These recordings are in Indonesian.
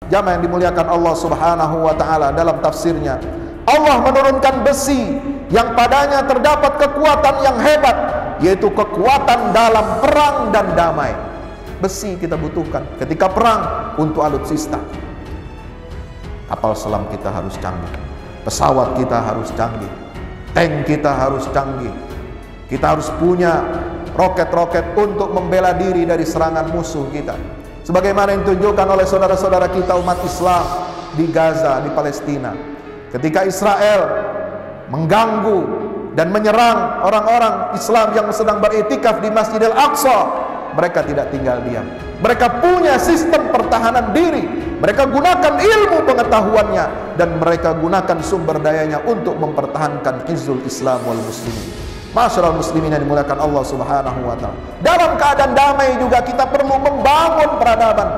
Jamaah yang dimuliakan Allah Subhanahu wa taala, dalam tafsirnya Allah menurunkan besi yang padanya terdapat kekuatan yang hebat, yaitu kekuatan dalam perang dan damai. Besi kita butuhkan ketika perang untuk alutsista. Kapal selam kita harus canggih, pesawat kita harus canggih, tank kita harus canggih. Kita harus punya roket-roket untuk membela diri dari serangan musuh kita, sebagaimana yang ditunjukkan oleh saudara-saudara kita umat Islam di Gaza, di Palestina. Ketika Israel mengganggu dan menyerang orang-orang Islam yang sedang beriktikaf di Masjidil Aqsa, mereka tidak tinggal diam. Mereka punya sistem pertahanan diri. Mereka gunakan ilmu pengetahuannya dan mereka gunakan sumber dayanya untuk mempertahankan izul Islam wal muslimin. Masyarul muslimin yang dimuliakan Allah Subhanahu wa taala. Dalam keadaan damai juga kita perlu membangun peradaban,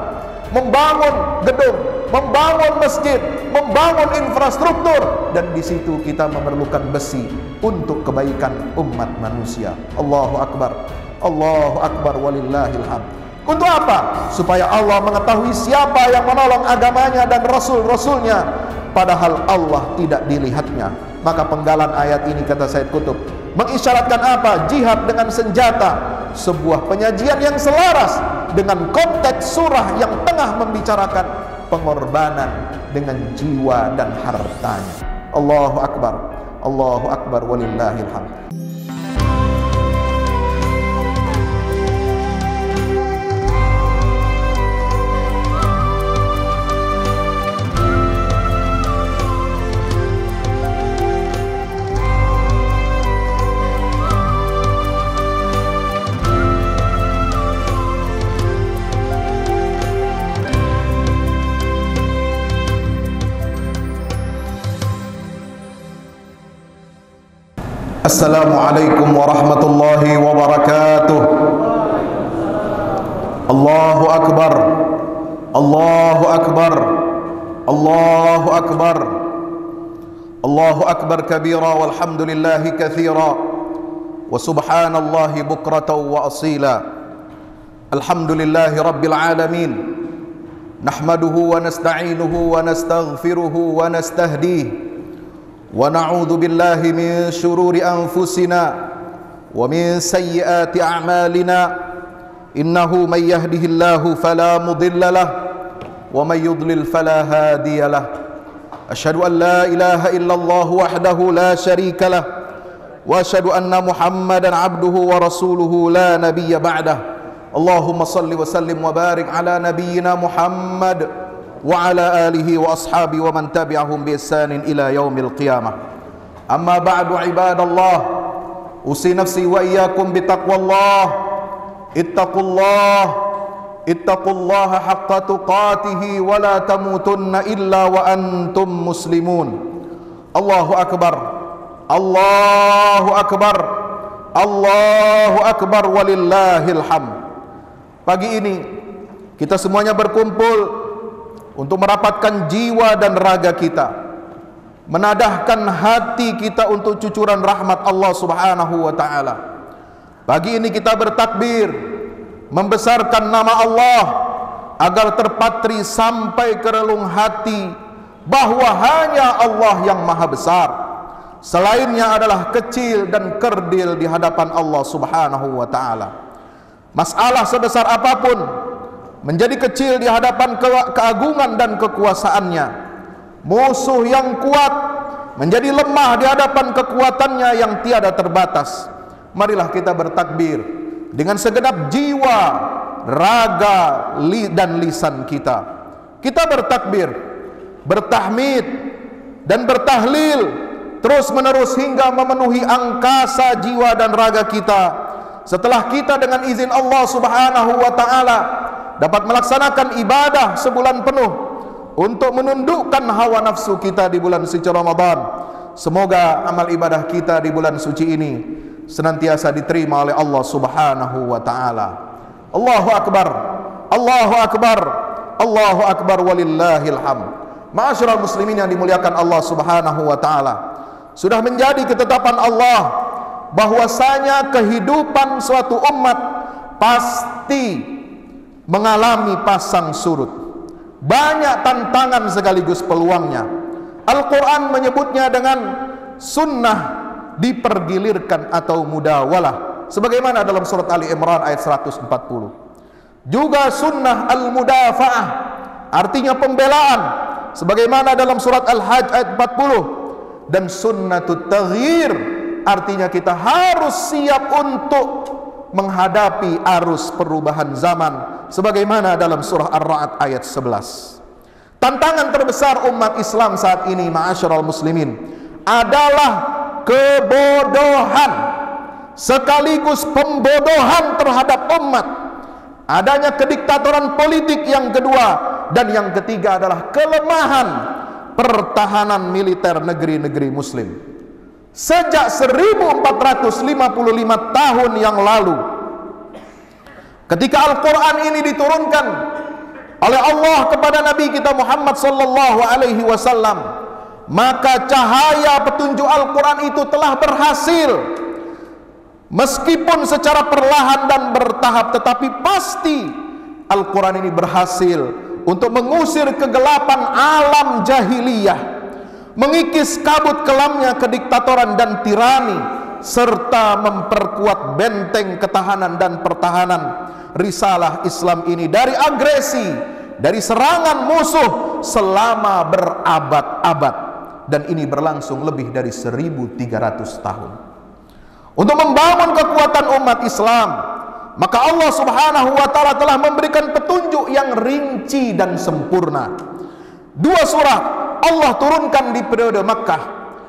membangun gedung, membangun masjid, membangun infrastruktur, dan di situ kita memerlukan besi untuk kebaikan umat manusia. Allahu akbar. Allahu akbar walillahil hamd. Untuk apa? Supaya Allah mengetahui siapa yang menolong agamanya dan rasul-rasulnya, padahal Allah tidak dilihatnya. Maka penggalan ayat ini, kata Said Qutb, mengisyaratkan apa? Jihad dengan senjata, sebuah penyajian yang selaras dengan konteks surah yang tengah membicarakan pengorbanan dengan jiwa dan hartanya. Allahu akbar. Allahu akbar walillahil hamd. Assalamualaikum warahmatullahi wabarakatuh. Allahu akbar. Allahu akbar. Allahu akbar. Allahu akbar kabira walhamdulillahi katsira wa subhanallahi bukratan wa asila. Alhamdulillahi rabbil alamin. Nahmaduhu wa nasta'inuhu wa nastaghfiruhu wa nastahdihi. ونعوذ بالله من شرور أنفسنا ومن سيئات أعمالنا إنه من يهده الله فلا مضل له ومن يضلل فلا هادي له أشهد أن لا إله إلا الله وحده لا شريك له وأشهد أن محمدا عبده ورسوله لا نبي بعده اللهم صل وسلم وبارك على نبينا محمد وعلى آله وأصحابه ومن تبعهم بإحسان إلى يوم القيامة أما بعد عباد الله أوصي نفسي وإياكم بتقوى الله اتقوا الله حق تقاته ولا تموتن إلا وأنتم مسلمون الله أكبر الله أكبر الله أكبر ولله الحمد. Pagi ini kita semuanya berkumpul untuk merapatkan jiwa dan raga kita, menadahkan hati kita untuk cucuran rahmat Allah Subhanahu wa ta'ala. Pagi ini kita bertakbir, membesarkan nama Allah agar terpatri sampai ke relung hati bahwa hanya Allah yang maha besar, selainnya adalah kecil dan kerdil di hadapan Allah Subhanahu wa ta'ala. Masalah sebesar apapun menjadi kecil di hadapan keagungan dan kekuasaannya. Musuh yang kuat menjadi lemah di hadapan kekuatannya yang tiada terbatas. Marilah kita bertakbir dengan segenap jiwa, raga, dan lisan kita. Kita bertakbir, bertahmid dan bertahlil terus menerus hingga memenuhi angkasa jiwa dan raga kita. Setelah kita dengan izin Allah Subhanahu wa ta'ala dapat melaksanakan ibadah sebulan penuh untuk menundukkan hawa nafsu kita di bulan suci Ramadan. Semoga amal ibadah kita di bulan suci ini senantiasa diterima oleh Allah Subhanahu wa ta'ala. Allahu akbar. Allahu akbar. Allahu akbar walillahil hamd. Ma'asyiral muslimin yang dimuliakan Allah Subhanahu wa ta'ala, sudah menjadi ketetapan Allah bahwasanya kehidupan suatu umat pasti mengalami pasang surut, banyak tantangan sekaligus peluangnya. Al-Quran menyebutnya dengan sunnah dipergilirkan atau mudawalah, sebagaimana dalam surat Ali Imran ayat 140. Juga sunnah al-mudafa'ah, artinya pembelaan, sebagaimana dalam surat Al-Hajj ayat 40. Dan sunnatut taghyir, artinya kita harus siap untuk menghadapi arus perubahan zaman, sebagaimana dalam surah Ar-Ra'd ayat 11. Tantangan terbesar umat Islam saat ini, ma'asyiral muslimin, adalah kebodohan sekaligus pembodohan terhadap umat. Adanya kediktatoran politik yang kedua, dan yang ketiga adalah kelemahan pertahanan militer negeri-negeri muslim. Sejak 1455 tahun yang lalu, ketika Al-Quran ini diturunkan oleh Allah kepada Nabi kita Muhammad sallallahu alaihi wasallam, maka cahaya petunjuk Al-Quran itu telah berhasil, meskipun secara perlahan dan bertahap, tetapi pasti Al-Quran ini berhasil untuk mengusir kegelapan alam jahiliyah, mengikis kabut kelamnya kediktatoran dan tirani, serta memperkuat benteng ketahanan dan pertahanan risalah Islam ini dari agresi, dari serangan musuh selama berabad-abad, dan ini berlangsung lebih dari 1300 tahun. Untuk membangun kekuatan umat Islam, maka Allah Subhanahu wa ta'ala telah memberikan petunjuk yang rinci dan sempurna. Dua surah Allah turunkan di periode Makkah,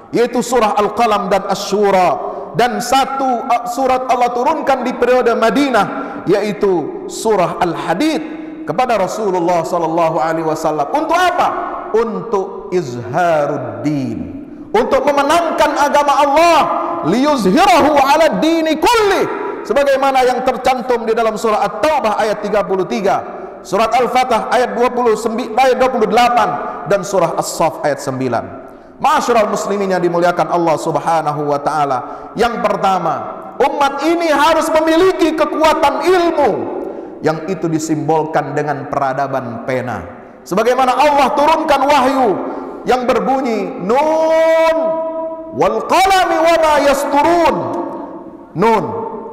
yaitu surah Al-Qalam dan Asy-Syura, dan satu surat Allah turunkan di periode Madinah, yaitu surah Al-Hadid kepada Rasulullah sallallahu alaihi wasallam. Untuk apa? Untuk izharuddin, untuk memenangkan agama Allah, liyuzhirahu 'ala dini kulli, sebagaimana yang tercantum di dalam surah At-Taubah ayat 33, surat Al-Fatah ayat 28, dan surah As-Saff ayat 9. Ma'asyiral muslimin yang dimuliakan Allah Subhanahu wa ta'ala, yang pertama, umat ini harus memiliki kekuatan ilmu, yang itu disimbolkan dengan peradaban pena, sebagaimana Allah turunkan wahyu yang berbunyi Nun wal qalami wa ma yasturun. Nun,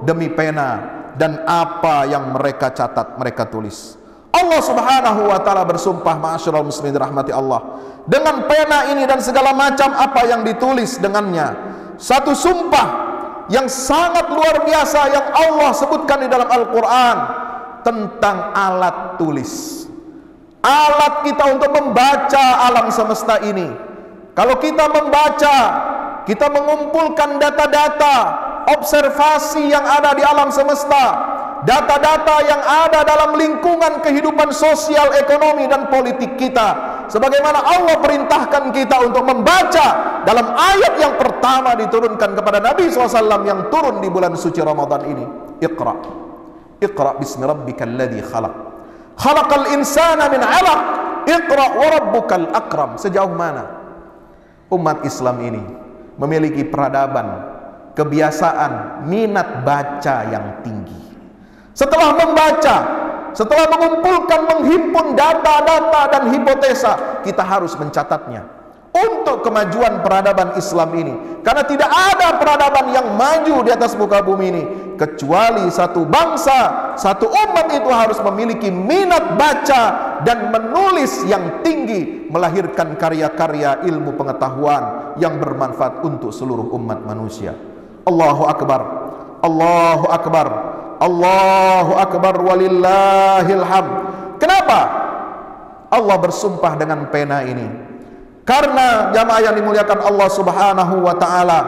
demi pena dan apa yang mereka catat, mereka tulis. Allah Subhanahu wa ta'ala bersumpah, ma'asyiral muslimin rahmati Allah, dengan pena ini dan segala macam apa yang ditulis dengannya. Satu sumpah yang sangat luar biasa yang Allah sebutkan di dalam Al-Quran tentang alat tulis, alat kita untuk membaca alam semesta ini. Kalau kita membaca, kita mengumpulkan data-data observasi yang ada di alam semesta, data-data yang ada dalam lingkungan kehidupan sosial, ekonomi, dan politik kita, sebagaimana Allah perintahkan kita untuk membaca dalam ayat yang pertama diturunkan kepada Nabi SAW yang turun di bulan suci Ramadan ini. Iqra, Iqra bismi rabbikal ladzi khalaq, khalaqal insana min 'alaq, Iqra wa rabbukal akram. Sejauh mana umat Islam ini memiliki peradaban, kebiasaan, minat baca yang tinggi. Setelah membaca, setelah mengumpulkan, menghimpun data-data dan hipotesa, kita harus mencatatnya untuk kemajuan peradaban Islam ini. Karena tidak ada peradaban yang maju di atas muka bumi ini kecuali satu bangsa, satu umat itu harus memiliki minat baca dan menulis yang tinggi, melahirkan karya-karya ilmu pengetahuan yang bermanfaat untuk seluruh umat manusia. Allahu Akbar, Allahu Akbar, Allahu Akbar, walillahil hamd. Kenapa Allah bersumpah dengan pena ini? Karena jamaah yang dimuliakan Allah Subhanahu wa ta'ala,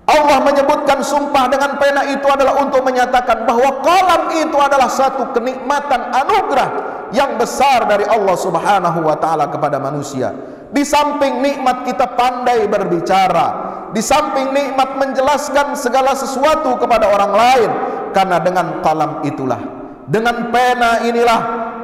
Allah menyebutkan sumpah dengan pena itu adalah untuk menyatakan bahwa qalam itu adalah satu kenikmatan anugerah yang besar dari Allah Subhanahu wa ta'ala kepada manusia. Di samping nikmat kita pandai berbicara, di samping nikmat menjelaskan segala sesuatu kepada orang lain, karena dengan qalam itulah, dengan pena inilah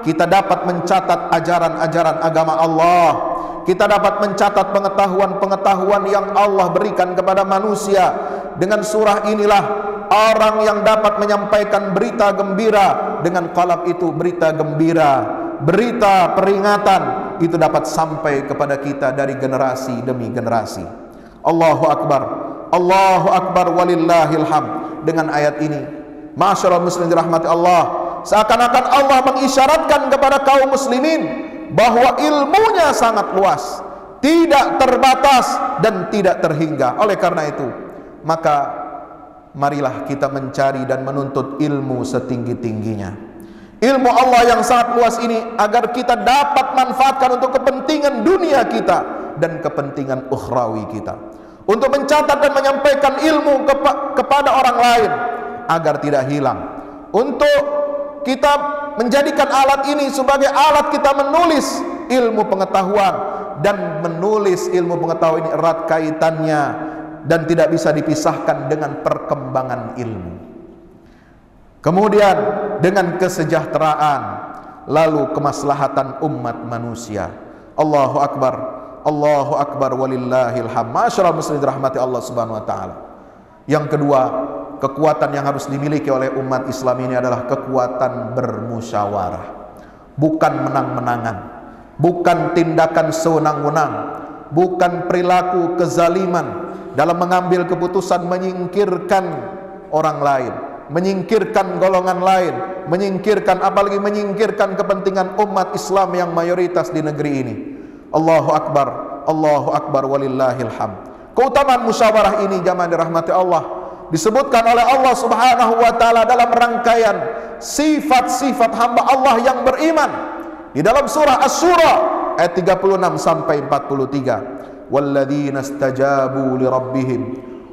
kita dapat mencatat ajaran-ajaran agama Allah. Kita dapat mencatat pengetahuan-pengetahuan yang Allah berikan kepada manusia. Dengan surah inilah orang yang dapat menyampaikan berita gembira, dengan qalam itu berita gembira berita peringatan itu dapat sampai kepada kita dari generasi demi generasi. Allahu Akbar, Allahu Akbar walillahil hamd. Dengan ayat ini, ma'asyiral muslimin dirahmati Allah, seakan-akan Allah mengisyaratkan kepada kaum muslimin bahwa ilmunya sangat luas, tidak terbatas dan tidak terhingga. Oleh karena itu, maka marilah kita mencari dan menuntut ilmu setinggi-tingginya. Ilmu Allah yang sangat luas ini agar kita dapat manfaatkan untuk kepentingan dunia kita dan kepentingan ukhrawi kita, untuk mencatat dan menyampaikan ilmu kepada orang lain agar tidak hilang, untuk kita menjadikan alat ini sebagai alat kita menulis ilmu pengetahuan, dan menulis ilmu pengetahuan ini erat kaitannya dan tidak bisa dipisahkan dengan perkembangan ilmu. Kemudian dengan kesejahteraan, lalu kemaslahatan umat manusia. Allahu Akbar, Allahu Akbar walillahil hamd. Ma'asyiral muslimin rahmati Allah Subhanahu wa taala. Yang kedua, kekuatan yang harus dimiliki oleh umat Islam ini adalah kekuatan bermusyawarah. Bukan menang-menangan, bukan tindakan sewenang-wenang, bukan perilaku kezaliman dalam mengambil keputusan menyingkirkan orang lain, menyingkirkan golongan lain, menyingkirkan, apalagi menyingkirkan kepentingan umat Islam yang mayoritas di negeri ini. Allahu Akbar, Allahu Akbar walillahil hamd. Keutamaan musyawarah ini jamaah dirahmati Allah disebutkan oleh Allah Subhanahu wa taala dalam rangkaian sifat-sifat hamba Allah yang beriman di dalam surah Asy-Syura ayat 36 sampai 43. Walladzina istajabu li rabbihim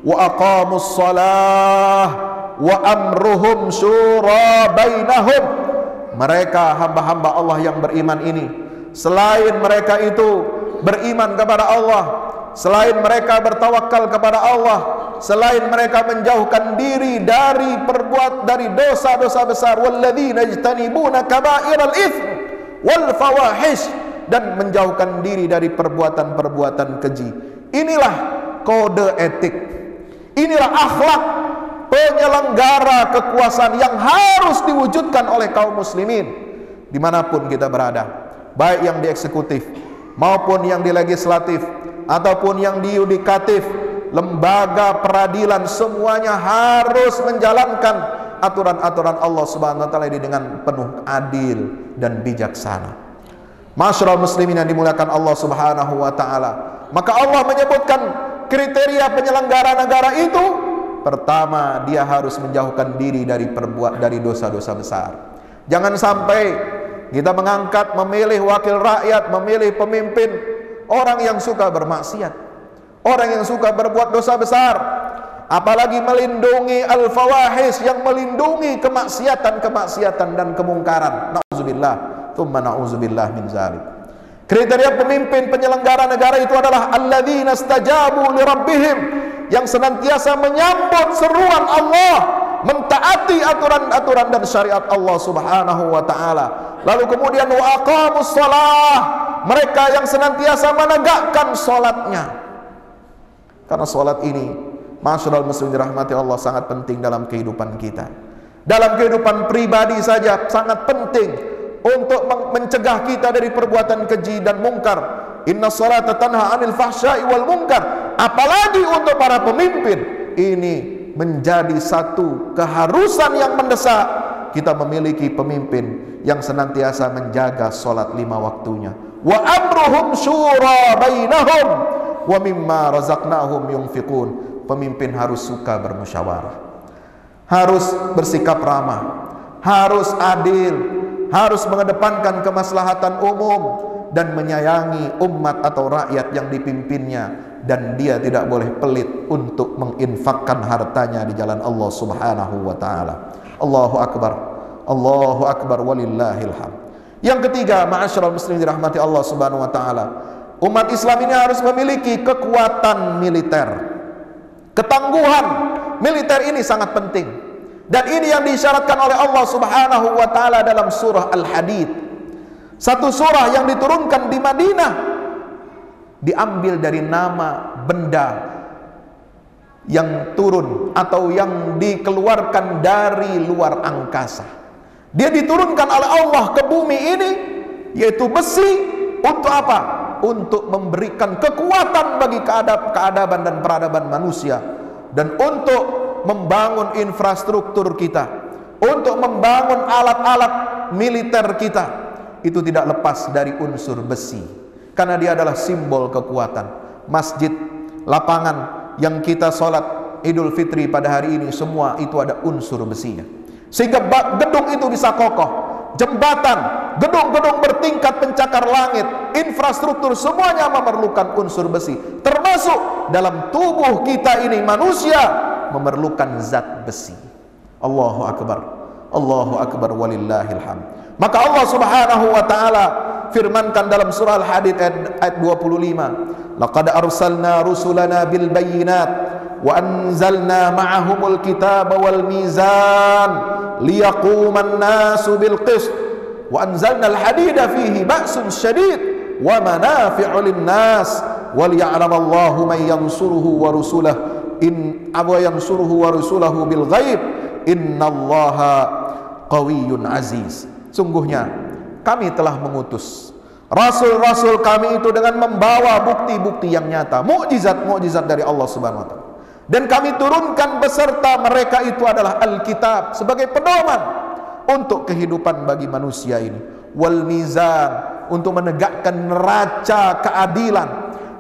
wa aqamus shalah wa amruhum syura bainahum. Mereka hamba-hamba Allah yang beriman ini, selain mereka itu beriman kepada Allah, selain mereka bertawakal kepada Allah, selain mereka menjauhkan diri dari dosa-dosa besar, walladzina yajtanibuna kaba'iral itsm wal fawahish, dan menjauhkan diri dari perbuatan-perbuatan keji. Inilah kode etik, inilah akhlak penyelenggara kekuasaan yang harus diwujudkan oleh kaum muslimin dimanapun kita berada, baik yang di eksekutif maupun yang di legislatif ataupun yang di yudikatif, lembaga peradilan, semuanya harus menjalankan aturan-aturan Allah Subhanahu wa taala ini dengan penuh adil dan bijaksana. Ma'asyiral muslimin yang dimuliakan Allah Subhanahu wa taala, maka Allah menyebutkan kriteria penyelenggara negara itu. Pertama, dia harus menjauhkan diri dari dosa-dosa besar. Jangan sampai kita mengangkat, memilih wakil rakyat, memilih pemimpin orang yang suka bermaksiat, orang yang suka berbuat dosa besar, apalagi melindungi al-fawahish, yang melindungi kemaksiatan dan kemungkaran. Na'udzubillah, tsumma na'udzubillah min zalik. Kriteria pemimpin penyelenggara negara itu adalah alladzina istajabu li rabbihim, yang senantiasa menyambut seruan Allah, mentaati aturan-aturan dan syariat Allah Subhanahu wa taala. Lalu kemudian wa aqamus shalah, mereka yang senantiasa menegakkan salatnya. Karena salat ini, ma'asyiral muslimin dirahmati Allah, sangat penting dalam kehidupan kita. Dalam kehidupan pribadi saja sangat penting untuk mencegah kita dari perbuatan keji dan mungkar. Inna sholata tanha 'anil fahsya'i wal munkar. Apalagi untuk para pemimpin, ini menjadi satu keharusan yang mendesak. Kita memiliki pemimpin yang senantiasa menjaga sholat 5 waktunya. Wa amruhum syura bainahum wa mimma razaqnahum yunfiqun. Pemimpin harus suka bermusyawarah, harus bersikap ramah, harus adil, harus mengedepankan kemaslahatan umum dan menyayangi umat atau rakyat yang dipimpinnya, dan dia tidak boleh pelit untuk menginfakkan hartanya di jalan Allah Subhanahu wa taala. Allahu Akbar, Allahu Akbar walillahil hamd. Yang ketiga, ma'asyiral muslimin dirahmati Allah Subhanahu wa taala, umat Islam ini harus memiliki kekuatan militer. Ketangguhan militer ini sangat penting, dan ini yang diisyaratkan oleh Allah Subhanahu wa taala dalam surah Al-Hadid. Satu surah yang diturunkan di Madinah, diambil dari nama benda yang turun atau yang dikeluarkan dari luar angkasa. Dia diturunkan oleh Allah ke bumi ini yaitu besi. Untuk apa? Untuk memberikan kekuatan bagi keadaban dan peradaban manusia, dan untuk membangun infrastruktur kita, untuk membangun alat-alat militer kita. Itu tidak lepas dari unsur besi, karena dia adalah simbol kekuatan. Masjid, lapangan yang kita sholat Idul Fitri pada hari ini, semua itu ada unsur besinya, sehingga gedung itu bisa kokoh. Jembatan, gedung-gedung bertingkat pencakar langit, infrastruktur, semuanya memerlukan unsur besi. Termasuk dalam tubuh kita ini, manusia memerlukan zat besi. Allahu Akbar, Allahu Akbar, walillahil hamd. Maka Allah Subhanahu wa ta'ala firmankan dalam surah Al-Hadid ayat 25, laqad arsalna rusulana bil bayyinat wa anzalna ma'ahumul kitaba wal mizan liyaquman nasu bil qist wa anzalna al hadida fihi ba'sun syadid wa manafi'u lin nas wa liya'lamallahu man yansuruhu wa rusulahu bil ghaib innallaha qawiyyun aziz. Sungguhnya kami telah mengutus rasul-rasul kami itu dengan membawa bukti-bukti yang nyata, mukjizat-mukjizat dari Allah Subhanahu wa ta'ala. Dan kami turunkan beserta mereka itu adalah Alkitab sebagai pedoman untuk kehidupan bagi manusia ini. Wal mizan, untuk menegakkan neraca keadilan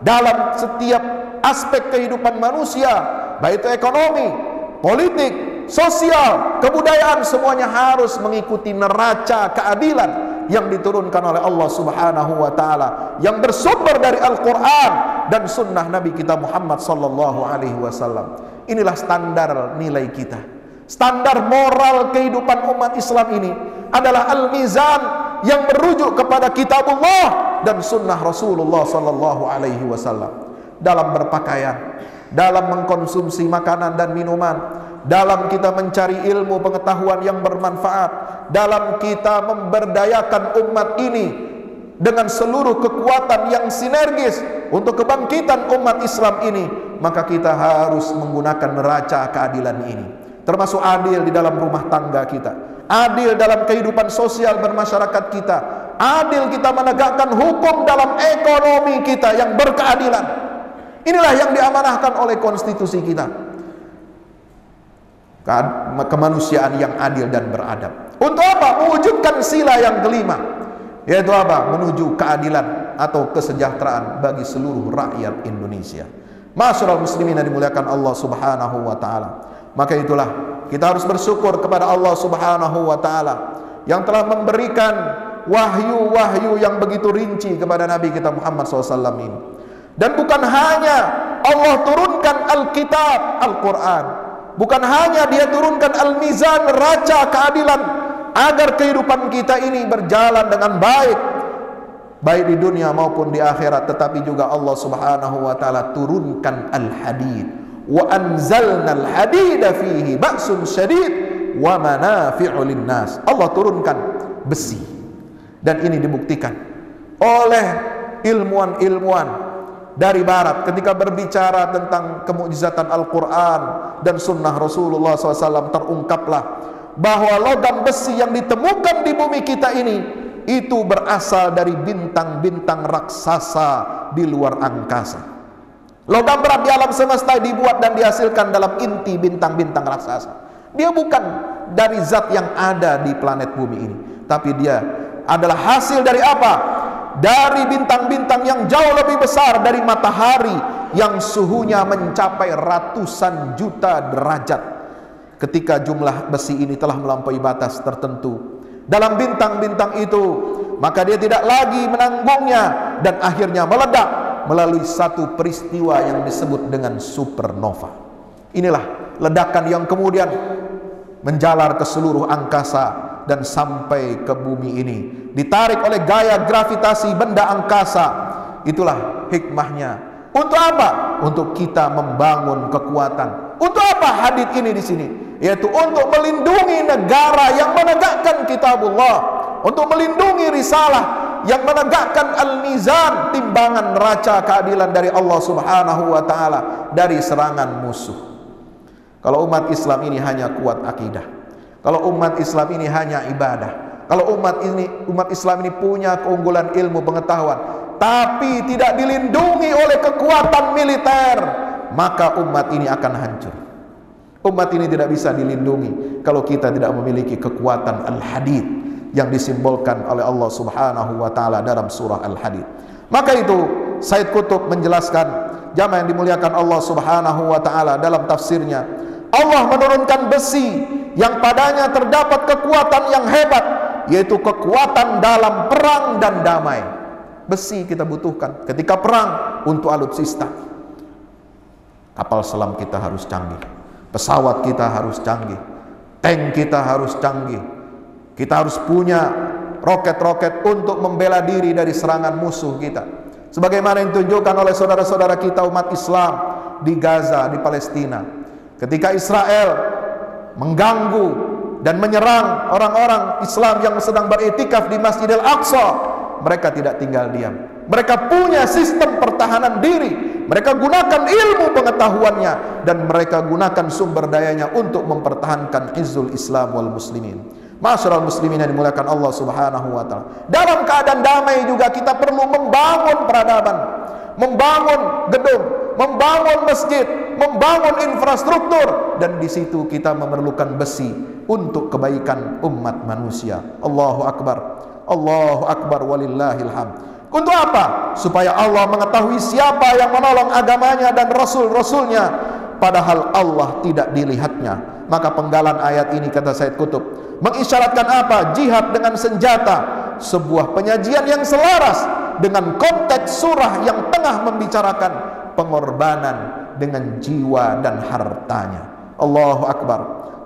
dalam setiap aspek kehidupan manusia, baik itu ekonomi, politik, sosial, kebudayaan, semuanya harus mengikuti neraca keadilan yang diturunkan oleh Allah Subhanahu wa ta'ala, yang bersumber dari Al-Quran dan sunnah Nabi kita Muhammad sallallahu alaihi wasallam. Inilah standar nilai kita. Standar moral kehidupan umat Islam ini adalah al-mizan yang merujuk kepada kitabullah dan sunnah Rasulullah sallallahu alaihi wasallam. Dalam berpakaian, dalam mengkonsumsi makanan dan minuman, dalam kita mencari ilmu pengetahuan yang bermanfaat, dalam kita memberdayakan umat ini dengan seluruh kekuatan yang sinergis untuk kebangkitan umat Islam ini, maka kita harus menggunakan neraca keadilan ini, termasuk adil di dalam rumah tangga kita, adil dalam kehidupan sosial bermasyarakat kita, adil kita menegakkan hukum dalam ekonomi kita yang berkeadilan. Inilah yang diamanahkan oleh konstitusi kita, kemanusiaan yang adil dan beradab. Untuk apa? Mewujudkan sila yang kelima, yaitu apa? Menuju keadilan atau kesejahteraan bagi seluruh rakyat Indonesia. Ma'asyiral muslimin yang dimuliakan Allah Subhanahu wa ta'ala. Maka itulah kita harus bersyukur kepada Allah Subhanahu wa ta'ala yang telah memberikan wahyu-wahyu yang begitu rinci kepada Nabi kita Muhammad SAW ini. Dan bukan hanya Allah turunkan Alkitab, Al-Quran, bukan hanya dia turunkan Al-Mizan, neraca keadilan, agar kehidupan kita ini berjalan dengan baik, baik di dunia maupun di akhirat, tetapi juga Allah Subhanahu wa ta'ala turunkan Al-Hadid. Wa anzalna al-hadida fihi ba'sun syadid wa manafi'u lin-nas. Allah turunkan besi. Dan ini dibuktikan oleh ilmuwan-ilmuwan dari barat ketika berbicara tentang kemukjizatan Al-Quran dan sunnah Rasulullah SAW. Terungkaplah bahwa logam besi yang ditemukan di bumi kita ini itu berasal dari bintang-bintang raksasa di luar angkasa. Logam berat di alam semesta dibuat dan dihasilkan dalam inti bintang-bintang raksasa. Dia bukan dari zat yang ada di planet bumi ini, tapi dia adalah hasil dari apa? Dari bintang-bintang yang jauh lebih besar dari matahari, yang suhunya mencapai ratusan juta derajat. Ketika jumlah besi ini telah melampaui batas tertentu dalam bintang-bintang itu, maka dia tidak lagi menanggungnya dan akhirnya meledak melalui satu peristiwa yang disebut dengan supernova. Inilah ledakan yang kemudian menjalar ke seluruh angkasa dan sampai ke bumi ini, ditarik oleh gaya gravitasi benda angkasa. Itulah hikmahnya. Untuk apa? Untuk kita membangun kekuatan. Untuk apa hadits ini di sini? Yaitu untuk melindungi negara yang menegakkan kitabullah, untuk melindungi risalah yang menegakkan al-mizan, timbangan neraca keadilan dari Allah Subhanahu wa ta'ala, dari serangan musuh. Kalau umat Islam ini hanya kuat akidah, kalau umat Islam ini hanya ibadah, kalau umat Islam ini punya keunggulan ilmu pengetahuan, tapi tidak dilindungi oleh kekuatan militer, maka umat ini akan hancur. Umat ini tidak bisa dilindungi kalau kita tidak memiliki kekuatan Al-Hadid yang disimbolkan oleh Allah Subhanahu wa taala dalam surah Al-Hadid. Maka itu Said Qutb menjelaskan, jamaah yang dimuliakan Allah Subhanahu wa taala, dalam tafsirnya, Allah menurunkan besi yang padanya terdapat kekuatan yang hebat, yaitu kekuatan dalam perang dan damai. Besi kita butuhkan ketika perang untuk alutsista. Kapal selam kita harus canggih, pesawat kita harus canggih, tank kita harus canggih. Kita harus punya roket-roket untuk membela diri dari serangan musuh kita, sebagaimana yang ditunjukkan oleh saudara-saudara kita umat Islam di Gaza, di Palestina. Ketika Israel mengganggu dan menyerang orang-orang Islam yang sedang beriktikaf di Masjidil Aqsa, mereka tidak tinggal diam. Mereka punya sistem pertahanan diri. Mereka gunakan ilmu pengetahuannya dan mereka gunakan sumber dayanya untuk mempertahankan izzul Islam wal muslimin. Masyarul muslimin yang dimuliakan Allah Subhanahu wa taala. Dalam keadaan damai juga kita perlu membangun peradaban, membangun gedung, membangun masjid, membangun infrastruktur, dan di situ kita memerlukan besi untuk kebaikan umat manusia. Allahu akbar. Allahu akbar walillahil hamd. Untuk apa? Supaya Allah mengetahui siapa yang menolong agamanya dan rasul-rasulnya, padahal Allah tidak dilihatnya. Maka penggalan ayat ini, kata Said Qutb, mengisyaratkan apa? Jihad dengan senjata, sebuah penyajian yang selaras dengan konteks surah yang tengah membicarakan pengorbanan dengan jiwa dan hartanya. Allahu akbar.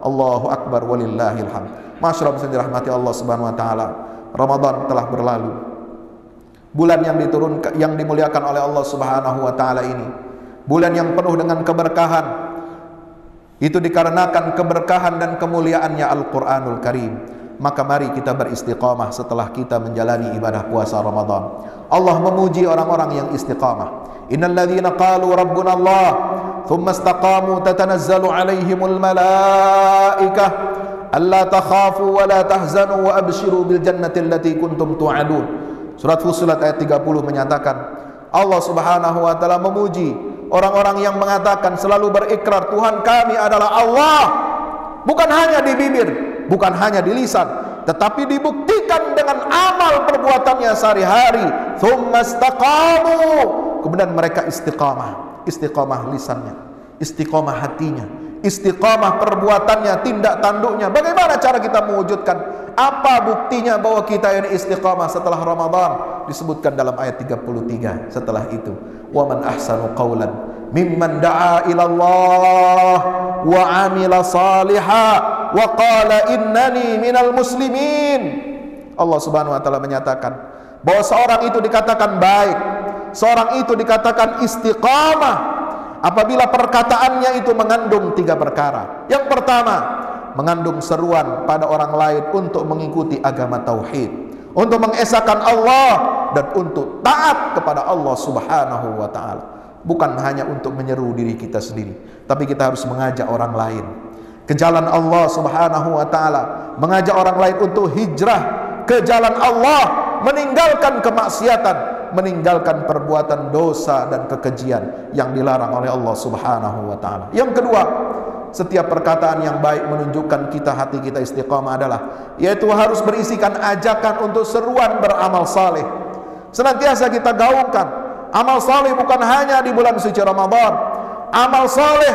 Allahu akbar walillahil hamd. Masyaallah, bisa dirahmati Allah Subhanahu wa taala. Ramadan telah berlalu. Bulan yang diturunkan, yang dimuliakan oleh Allah Subhanahu wa taala ini, bulan yang penuh dengan keberkahan. Itu dikarenakan keberkahan dan kemuliaannya Al-Quranul Karim. Maka mari kita beristiqamah setelah kita menjalani ibadah puasa Ramadan. Allah memuji orang-orang yang istiqamah. Innal ladzina qalu rabbuna Allah thumma istaqamu tatanazzalu alaihimul malaikah alla takhafu wa la tahzanu wa abshiru bil jannati allati kuntum tu'adun. Surat Fussilat ayat 30 menyatakan, Allah Subhanahu wa taala memuji orang-orang yang mengatakan, selalu berikrar Tuhan kami adalah Allah, bukan hanya di bibir, bukan hanya di lisan, tetapi dibuktikan dengan amal perbuatannya sehari-hari. Tsumma istaqamu, kemudian mereka istiqamah, istiqamah lisannya, istiqamah hatinya, istiqamah perbuatannya, tindak tanduknya. Bagaimana cara kita mewujudkan? Apa buktinya bahwa kita ini istiqamah setelah Ramadan? Disebutkan dalam ayat 33 setelah itu, wa man ahsanu qawlan mimman da'a ila Allah wa amila salihan wa qala innani minal muslimin. Allah Subhanahu wa taala menyatakan bahwa seorang itu dikatakan baik, seorang itu dikatakan istiqamah apabila perkataannya itu mengandung 3 perkara. Yang pertama, mengandung seruan pada orang lain untuk mengikuti agama tauhid, untuk mengesahkan Allah dan untuk taat kepada Allah Subhanahu wa taala. Bukan hanya untuk menyeru diri kita sendiri, tapi kita harus mengajak orang lain ke jalan Allah Subhanahu wa taala, mengajak orang lain untuk hijrah ke jalan Allah, meninggalkan kemaksiatan, meninggalkan perbuatan dosa dan kekejian yang dilarang oleh Allah Subhanahu wa taala. Yang kedua, setiap perkataan yang baik menunjukkan hati kita istiqamah adalah, yaitu harus berisikan ajakan untuk seruan beramal saleh. Senantiasa kita gaungkan amal saleh bukan hanya di bulan suci Ramadan. Amal saleh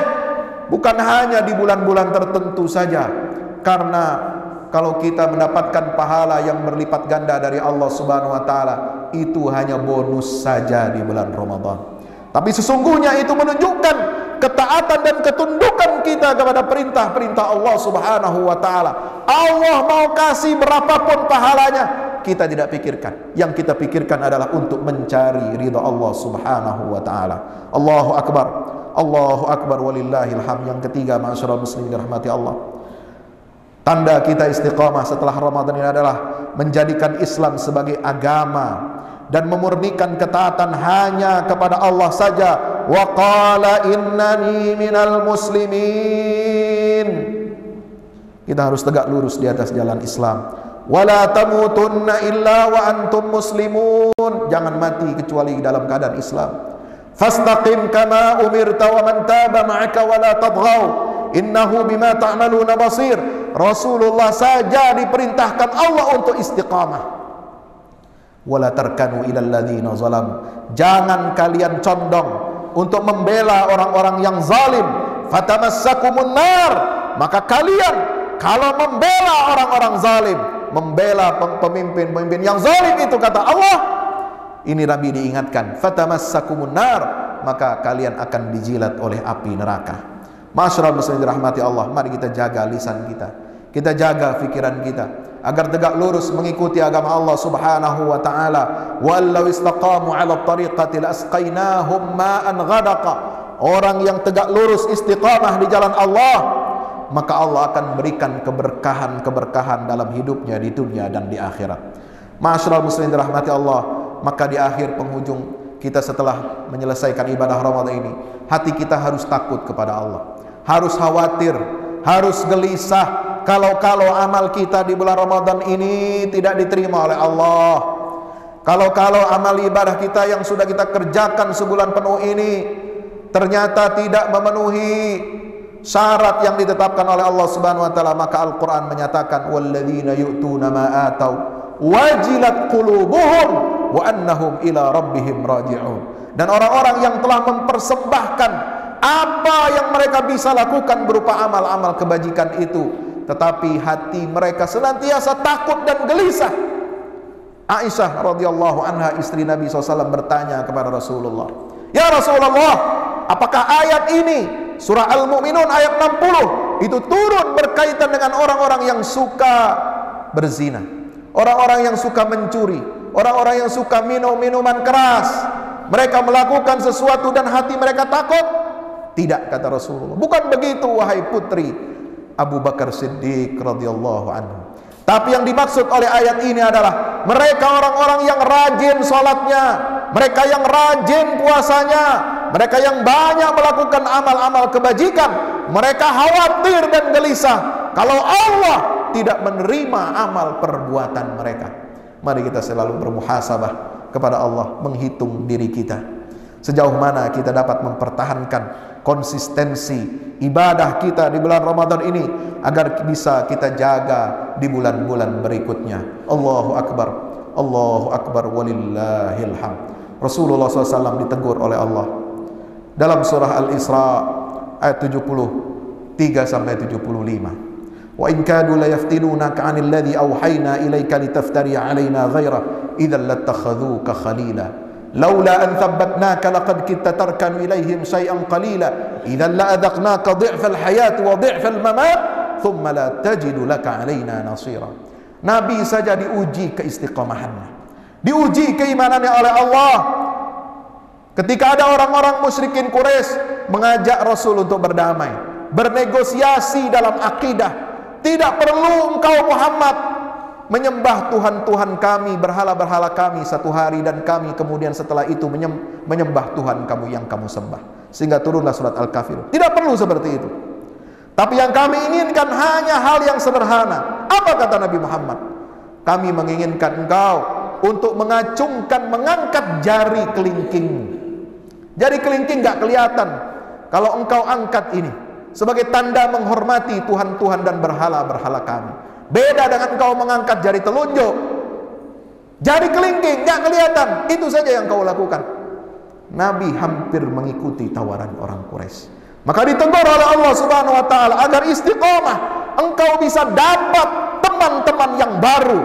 bukan hanya di bulan-bulan tertentu saja, karena kalau kita mendapatkan pahala yang berlipat ganda dari Allah Subhanahu wa taala, itu hanya bonus saja di bulan Ramadan. Tapi sesungguhnya itu menunjukkan ketaatan dan ketundukan kita kepada perintah-perintah Allah Subhanahu wa taala. Allah mau kasih berapapun pahalanya, kita tidak pikirkan. Yang kita pikirkan adalah untuk mencari ridha Allah Subhanahu wa taala. Allahu akbar. Allahu akbar walillahil hamd. Yang ketiga, ma'asyiral muslimin rahmati Allah, tanda kita istiqamah setelah Ramadan ini adalah menjadikan Islam sebagai agama dan memurnikan ketaatan hanya kepada Allah saja. Wa qala innani minal muslimin. Kita harus tegak lurus di atas jalan Islam. wala tamutunna illa wa antum muslimun. Jangan mati kecuali dalam keadaan Islam. Fastaqim kama umirta wa man taba ma'aka wala tadghaw innahu bima ta'maluna basir. Rasulullah saja diperintahkan Allah untuk istiqamah. Wala tarkanu ilal ladzina zalam. Jangan kalian condong untuk membela orang-orang yang zalim. Fatamassakumun nar. Maka kalian kalau membela orang-orang zalim, membela pemimpin-pemimpin yang zalim itu, kata Allah, ini Nabi diingatkan, fatamassakumun nar, maka kalian akan dijilat oleh api neraka. Masyarul muslimin dirahmati Allah, mari kita jaga lisan kita jaga pikiran kita agar tegak lurus mengikuti agama Allah Subhanahu wa taala. Wa law istaqamu 'ala tariqati lasqainahum ma'an ghadaqa. Orang yang tegak lurus istiqamah di jalan Allah, maka Allah akan berikan keberkahan dalam hidupnya di dunia dan di akhirat. Masyarul muslimin dirahmati Allah, maka di akhir penghujung kita setelah menyelesaikan ibadah Ramadan ini, hati kita harus takut kepada Allah, harus khawatir, harus gelisah kalau amal kita di bulan Ramadan ini tidak diterima oleh Allah. Kalau amal ibadah kita yang sudah kita kerjakan sebulan penuh ini ternyata tidak memenuhi syarat yang ditetapkan oleh Allah Subhanahu wa taala, maka Al-Qur'an menyatakan walladzina yu'tuna ma atau wajilat qulubuhum wa annahum ila rabbihim raji'un. Dan orang-orang yang telah mempersembahkan apa yang mereka bisa lakukan berupa amal-amal kebajikan itu, tetapi hati mereka senantiasa takut dan gelisah. Aisyah radhiyallahu anha, istri Nabi SAW, bertanya kepada Rasulullah, "Ya Rasulullah, apakah ayat ini, surah Al-Mu'minun ayat 60, itu turun berkaitan dengan orang-orang yang suka berzina, orang-orang yang suka mencuri, orang-orang yang suka minum minuman keras, mereka melakukan sesuatu dan hati mereka takut?" Tidak, kata Rasulullah. Bukan begitu wahai putri Abu Bakar Siddiq radhiyallahu anhu. Tapi yang dimaksud oleh ayat ini adalah mereka orang-orang yang rajin sholatnya, mereka yang rajin puasanya, mereka yang banyak melakukan amal-amal kebajikan. Mereka khawatir dan gelisah kalau Allah tidak menerima amal perbuatan mereka. Mari kita selalu bermuhasabah kepada Allah, menghitung diri kita, sejauh mana kita dapat mempertahankan konsistensi ibadah kita di bulan Ramadan ini agar bisa kita jaga di bulan-bulan berikutnya. Allahu Akbar walillahil hamd. Rasulullah SAW ditegur oleh Allah dalam surah Al-Isra ayat 73 sampai 75. Wa in kadu la yaftinunaka 'anil ladzi awhayna ilayka litaftari 'alaina ghaira idzal lattakhadhuka khalila. Laula an thabbatnaka laqad kitta tarkanu ilaihim syai'an qalila idzan la adaqnaka dhi'fal hayat wa dhi'fal mamat thumma la tajidu laka 'alaina nasira. Nabi saja diuji keistiqamahannya, diuji keimanannya oleh Allah. Ketika ada orang-orang musyrikin Quraisy mengajak Rasul untuk berdamai, bernegosiasi dalam akidah, tidak perlu engkau Muhammad menyembah Tuhan-Tuhan kami, berhala-berhala kami satu hari, dan kami kemudian setelah itu menyembah Tuhan kamu yang kamu sembah. Sehingga turunlah surat Al-Kafirun. Tidak perlu seperti itu. Tapi yang kami inginkan hanya hal yang sederhana. Apa kata Nabi Muhammad? Kami menginginkan engkau untuk mengangkat jari kelingking. Jari kelingking gak kelihatan kalau engkau angkat ini sebagai tanda menghormati Tuhan-Tuhan dan berhala-berhala kami. Beda dengan engkau mengangkat jari telunjuk, jari kelingking, gak kelihatan. Itu saja yang kau lakukan. Nabi hampir mengikuti tawaran orang Quraisy. Maka ditegur oleh Allah Subhanahu wa taala agar istiqomah. Engkau bisa dapat teman-teman yang baru,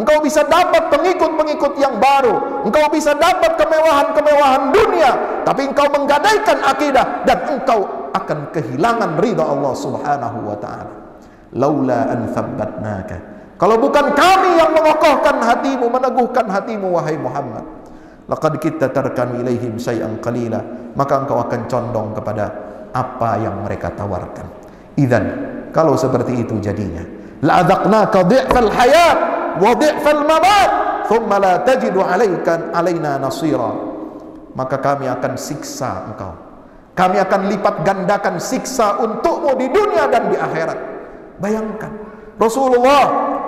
engkau bisa dapat pengikut-pengikut yang baru, engkau bisa dapat kemewahan-kemewahan dunia, tapi engkau menggadaikan akidah dan engkau akan kehilangan ridha Allah Subhanahu wa taala. Laula an thabbatnaka, kalau bukan kami yang mengokohkan hatimu, meneguhkan hatimu wahai Muhammad, laqad kitta tarkanu ilaihim syai'an qalila, maka engkau akan condong kepada apa yang mereka tawarkan. Idzan, kalau seperti itu jadinya, la adzaqnaka dhi'fal hayat wa dhi'fal mamat thumma la tajidu alaina nasira, maka kami akan siksa engkau, kami akan lipat gandakan siksa untukmu di dunia dan di akhirat. Bayangkan, Rasulullah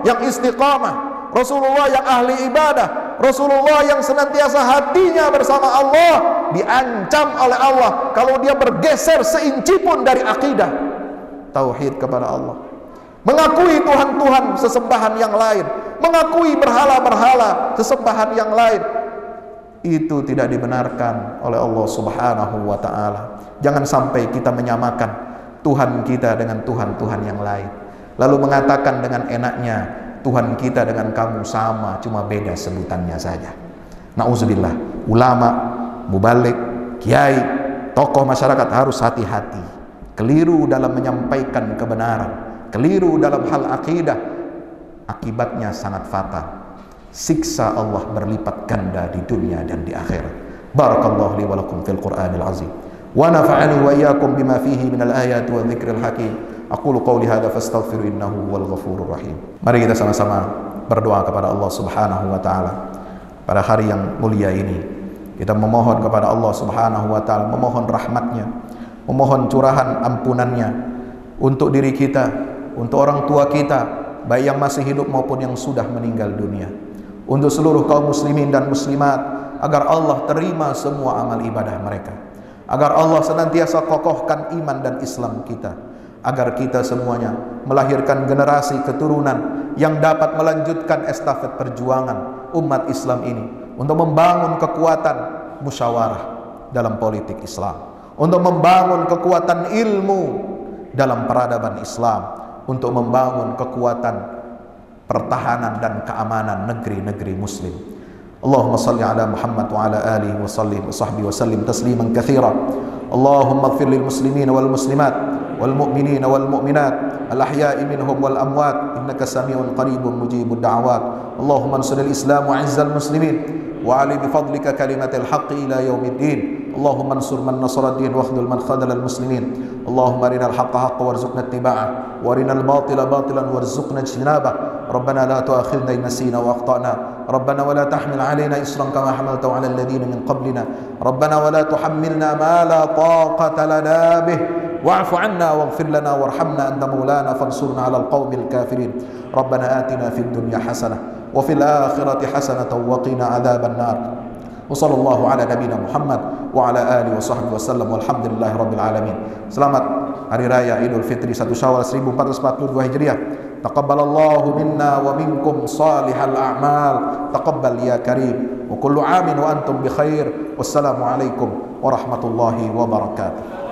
yang istiqamah, Rasulullah yang ahli ibadah, Rasulullah yang senantiasa hatinya bersama Allah, diancam oleh Allah kalau dia bergeser seinci pun dari akidah tauhid kepada Allah, mengakui Tuhan-Tuhan sesembahan yang lain, mengakui berhala-berhala sesembahan yang lain. Itu tidak dibenarkan oleh Allah Subhanahu wa ta'ala. Jangan sampai kita menyamakan Tuhan kita dengan Tuhan-Tuhan yang lain, lalu mengatakan dengan enaknya Tuhan kita dengan kamu sama, cuma beda sebutannya saja. Na'udzubillah. Ulama, mubalik, kiai, tokoh masyarakat harus hati-hati. Keliru dalam menyampaikan kebenaran, keliru dalam hal akidah, akibatnya sangat fatal. Siksa Allah berlipat ganda di dunia dan di akhirat. Barakallahu li wa lakum fil Qur'anil azim. Wa nafa'ani wa iyyakum bima fihi minal ayati wa dzikril hakim. Aqulu qawli hadza fastaghfiru innahu huwal ghafurur rahim. Mari kita sama-sama berdoa kepada Allah Subhanahu wa taala pada hari yang mulia ini. Kita memohon kepada Allah Subhanahu wa taala, memohon rahmatnya, memohon curahan ampunannya untuk diri kita, untuk orang tua kita, baik yang masih hidup maupun yang sudah meninggal dunia, untuk seluruh kaum muslimin dan muslimat, agar Allah terima semua amal ibadah mereka, agar Allah senantiasa kokohkan iman dan Islam kita, agar kita semuanya melahirkan generasi keturunan yang dapat melanjutkan estafet perjuangan umat Islam ini untuk membangun kekuatan musyawarah dalam politik Islam, untuk membangun kekuatan ilmu dalam peradaban Islam, untuk membangun kekuatan pertahanan dan keamanan negeri-negeri muslim. Allahumma salli ala Muhammad wa ala alihi wa sallim wa sahbihi wa sallim tasliman katsira. Allahumma ighfir lil muslimin wal muslimat wal mu'minin wal mu'minat al ahya'i minhum wal amwat innaka sami'un qaribun mujibud da'awat. Allahumma ansur al islam wa 'izzal muslimin wa 'ali bi fadlika kalimatil haqqi ila yaumiddin. Allahumma ansur man nasara ad-din wa akhdhul man khadhala al muslimin. Allahumma arinal haqqa haqqan warzuqna ittiba'ah wa arinal batila batilan warzuqna ijtinabah. Rabbana la tu'akhidhna in nasina wa akhtana. Rabbana wa la tahmil 'alaina isran kama hamaltahu 'alal ladzina min qablina. Rabbana wa la tuhammilna ma la taqata lana bih. Wa'fu 'anna waghfir lana warhamna anta maulana fansurna 'alal qaumil kafirin. Rabbana atina fid dunya hasanah wa fil akhirati hasanatan wa qina 'adzaban nar. Wa sallallahu ala nabiyyina Muhammad wa ala alihi wa sahbihi wasallam walhamdulillahi rabbil alamin. Selamat Hari Raya Idul Fitri 1 Syawal 1442 Hijriah. Taqabbalallahu minna wa minkum salihal a'mal. Taqabbal ya karim. Wa kullu 'amin wa antum bi khair. Wassalamu alaikum warahmatullahi wabarakatuh.